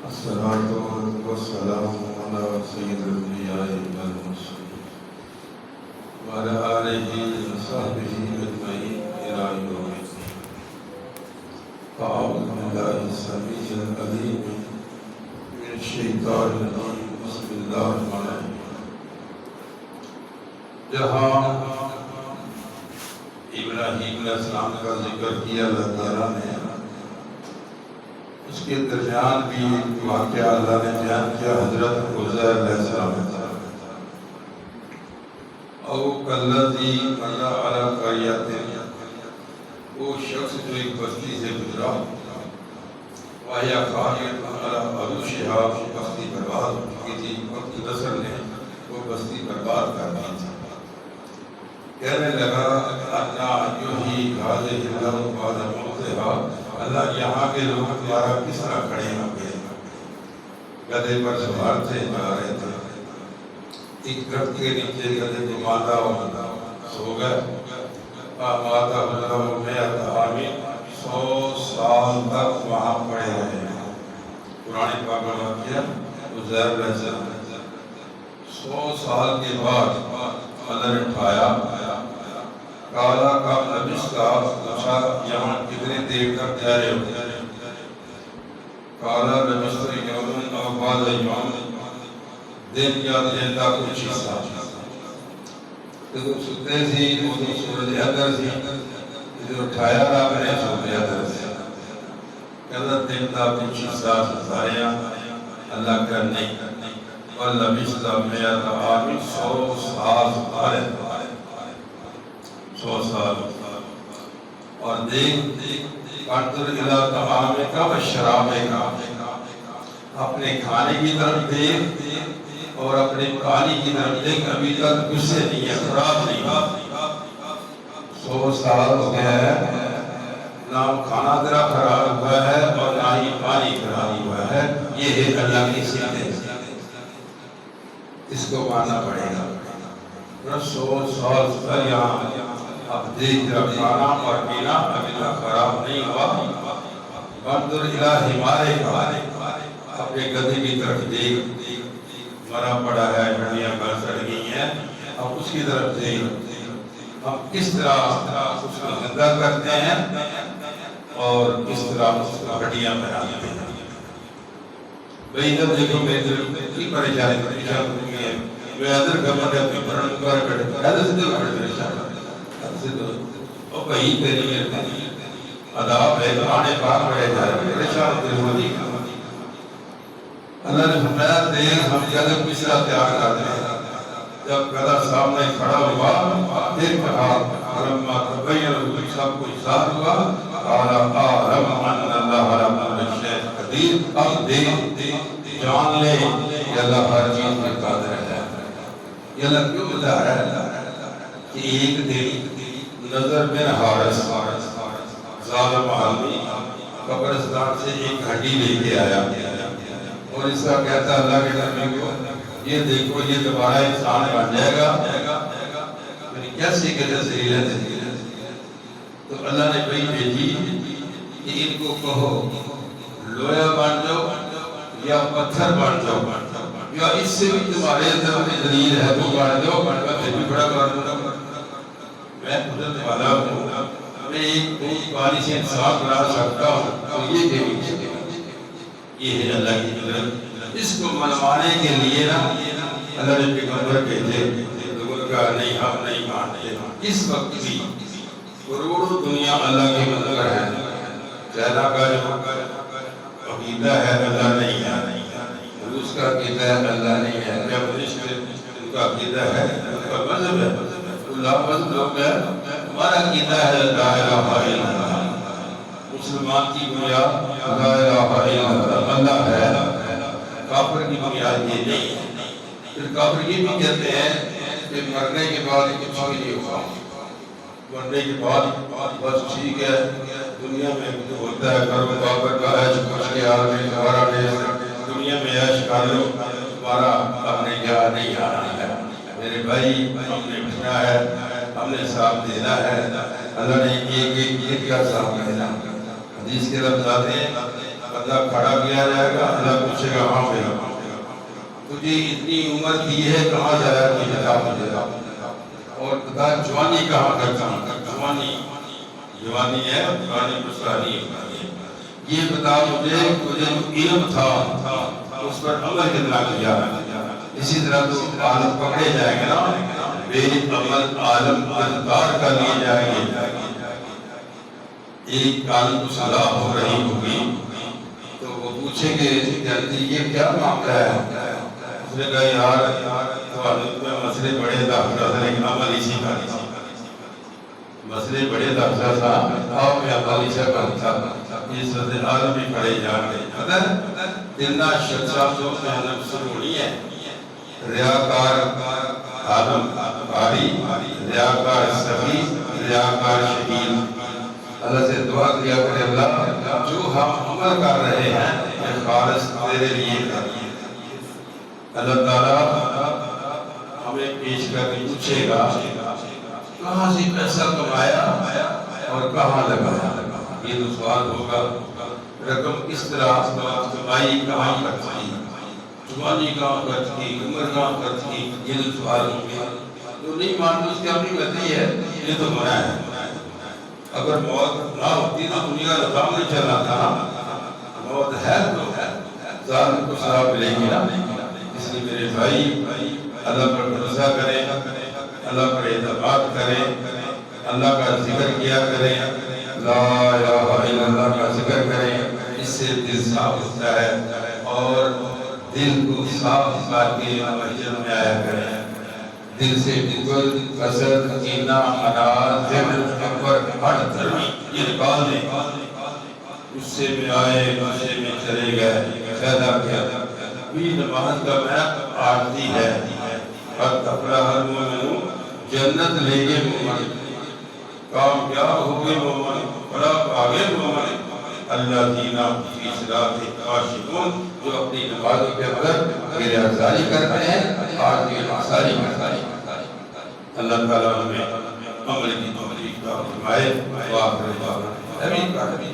الصلاة والسلام على سيد الأنبياء والمرسلين وعلى آله وصحبه أجمعين إلى يوم الدين. أعوذ بالله السميع العليم من الشيطان الرجيم. بسم الله الرحمن الرحيم. جہاں ابراہیم علیہ السلام کا ذکر کیا اللہ تعالیٰ نے، اس کے درمیان بھی واقعہ اللہ نے بیان کیا حضرت عزیر علیہ السلام او کالذی مر علی قریۃ، وہ شخص جو ایک بستی سے گزرا، وہی خاویۃ علی عروشہا، بستی برباد ہو چکی تھی، وقت نصر نے وہ بستی برباد کر دی تھی۔ کہنے لگا انا یحیی ہذہ الارض بعد موتہا، اللہ یہاں کے لوگ تمہارا کس طرح کھڑے ہوں گے؟ گدھے پر سوار تھے، جا رہے تھے، ایک درخت کے نیچے گدھے کو باندھا سو گئے، ماتا اللہ مئۃ عام، 100 سال تک وہاں پڑے رہے۔ قرآن پاک میں واقعہ عزیر علیہ السلام 100 سال کے بعد اللہ نے اٹھایا، کالا کام لبثت، پوچھا یہاں کتنے دیر تک ٹھہرے ہو؟ کالا لبثت یوما او بعض یوم، دن یا دن کا کچھ حصہ۔ جب سوتے تھی وہ تو سورج ادھر تھی، جب اٹھایا آپ نے سورج ادھر سے، کہتا دن کا کچھ حصہ ستایا اللہ کا نہیں، اور لبثت مئۃ عام، 100 سال ستارے، 100 سال۔ اور دیکھ انظر الی طعامک و شرابک، اپنے کھانے کی طرف دیکھ اور اپنے پانی کی طرف دیکھ، ابھی تک کچھ سے نہیں ہے، خراب نہیں۔ 100 سال ہو گیا ہے، نہ کھانا تیرا خراب ہوا ہے اور نہ ہی پانی خراب ہوا ہے۔ یہ ہے اللہ کی سنت، اس کو ماننا پڑے گا۔ 100 سال تک یہاں اب دیکھ رہا، کھانا اور پینا ابھی تک خراب نہیں ہوا۔ انظر الی حمارک، اپنے گدھے کی طرف دیکھ، مرا پڑا ہے، ہڈیاں بھر سڑ گئی ہیں، اب اس کی طرف دیکھ، ہم کس طرح اس کو زندہ کرتے ہیں اور کس طرح اس کو ہڈیاں بناتے ہیں۔ بھئی جب دیکھو میری طرف کی پریشانی ہوئی ہے، میں ادھر گھمت ہے اپنی پرن پر کھڑے، ادھر سے دیکھو بڑے پریشان اور کہیں تیری عذاب ہے، آنے پاک بڑے جا رہے پریشان ہوتے ہوئی۔ اللہ نے فرمایا دیکھ ہم گدھے کو کس طرح تیار کرتے ہیں۔ جب گدھا سامنے کھڑا ہوا، پھر کہا فلما تبین له، سب کچھ ظاہر ہوا، قال اعلم ان اللہ علی کل شیء قدیر، اب دیکھ جان لے کہ اللہ ہر چیز پر قادر ہے۔ یہ اللہ کیوں بتا رہا ہے کہ ایک دن نظر بن حارث ظالم آدمی قبرستان سے ایک ہڈی لے کے آیا اور اس کا کہتا اللہ کے نبی کو یہ دیکھو یہ دوبارہ انسان بن جائے گا، یعنی کیسے کہتے زہریلا دے۔ تو اللہ نے بھئی بھیجی کہ ان کو کہو لویا بن جاؤ یا پتھر بن جاؤ، یا اس سے بھی تمہارے اندر میں دلیل ہے تو بن جاؤ، میں پھر بھی بڑا کر دوں گا، میں قدرت والا ہوں، میں ایک پانی سے انصاف بنا سکتا ہوں۔ تو یہ دیکھیں، یہ ہے اللہ کی قدرت۔ اس کو منوانے کے لیے نا اللہ نے پیغمبر بھیجے، لوگوں نے کہا نہیں ہم نہیں مانتے۔ اس وقت بھی کروڑوں دنیا اللہ کی مدد ہے، چائنا کا جو عقیدہ ہے اللہ نہیں ہے، روس کا عقیدہ ہے اللہ نہیں ہے، جاپانیز کا ان کا عقیدہ ہے، ان کا مذہب ہے، اللہ مذہب لوگ ہے، ہمارا عقیدہ ہے لا الہ الا اللہ، مسلمان کی بنیاد لا الہ الا اللہ، اللہ ہے۔ کافر کی بنیاد یہ نہیں ہے۔ پھر کافر یہ بھی کہتے ہیں کہ مرنے کے بعد کچھ بھی نہیں ہوگا، مرنے کے بعد بس ٹھیک ہے دنیا میں جو ہوتا ہے کرو کافر کا عیش کچھ کے آدمی ہمارا دنیا میں عیش کر لو، ہمارا ہم نے کیا نہیں آنا ہے۔ میرے بھائی ہم نے اٹھنا ہے، ہم نے ساتھ دینا ہے، اللہ نے ایک ایک کا ساتھ دینا۔ حدیث کے لفظ آتے ہیں بندہ کھڑا کیا جائے گا، اللہ پوچھے گا ہاں بھائی تجھے اتنی عمر کی ہے کہاں جایا کوئی بتا مجھے، اور بتا جوانی کہاں کرتا ہوں، جوانی ہے پرانی پرانی ہے، یہ بتا مجھے جو علم تھا اس پر عمل کتنا کیا۔ اسی طرح تو عالم پکڑے جائیں گے نا، بے عمل عالم گرفتار کر لیے جائیں گے۔ ایک عالم کو سزا ہو رہی ہوگی تو وہ پوچھیں گے یہ کیا معاملہ ہے؟ اس نے کہا یار مسئلے بڑے داخلہ تھا لیکن عمل اسی کا نہیں، مسئلے بڑے داخلہ تھا اور میں عمل اسی کا تھا، یہ صدر عالم بھی پڑے جان گئے۔ پتہ ہے تیرنا شخصہ جو محنت سنونی ہے، ریاکار عالم قاری، ریاکار سخی، ریاکار شہید۔ اللہ سے دعا کیا کرے اللہ جو ہم عمل کر رہے ہیں یہ خالص تیرے لیے کریے۔ اللہ تعالیٰ ہمیں پیش کر کے پوچھے گا کہاں سے پیسہ کمایا اور کہاں لگایا، یہ تو سوال ہوگا۔ رقم کس طرح کمائی، کہاں خرچ کی، جوانی کہاں خرچ کی، عمر کہاں خرچ کی، یہ تو سوال ہوں گے۔ جو نہیں مانتے اس کی اپنی غلطی ہے، یہ تو گناہ ہے۔ اگر موت نہ ہوتی تو دنیا کا کام نہیں چلنا تھا، موت ہے تو ظالم کو سزا ملے گی نا۔ اس لیے میرے بھائی اللہ پر بھروسہ کریں، اللہ پر اعتماد کریں، اللہ کا ذکر کیا کریں، لا الہ الا اللہ کا ذکر کریں، اس سے دل صاف ہوتا ہے، اور دل کو صاف کر کے مسجد میں آیا کریں۔ دل سے بغض، حسد، کینہ، اناد، جبر، تکبر، ہٹ دھرمی یہ نکال دیں۔ غصے میں آئے، غصے میں چلے گئے، فائدہ کیا؟ بھی نماز کا محک عارضی ہے۔ قد افلح المؤمنون، جنت لے گے مومن، کامیاب ہو گئے مومن، بڑا آگے مومن۔ الذین فی صلاتہم خاشعون، جو اپنی نمازوں کے اندر ریاضاری کرتے ہیں، آج یہ آثاری کرتے ہیں۔ اللہ تعالیٰ ہمیں عمل کی توفیق عطا فرمائے۔ وآخر دعوانا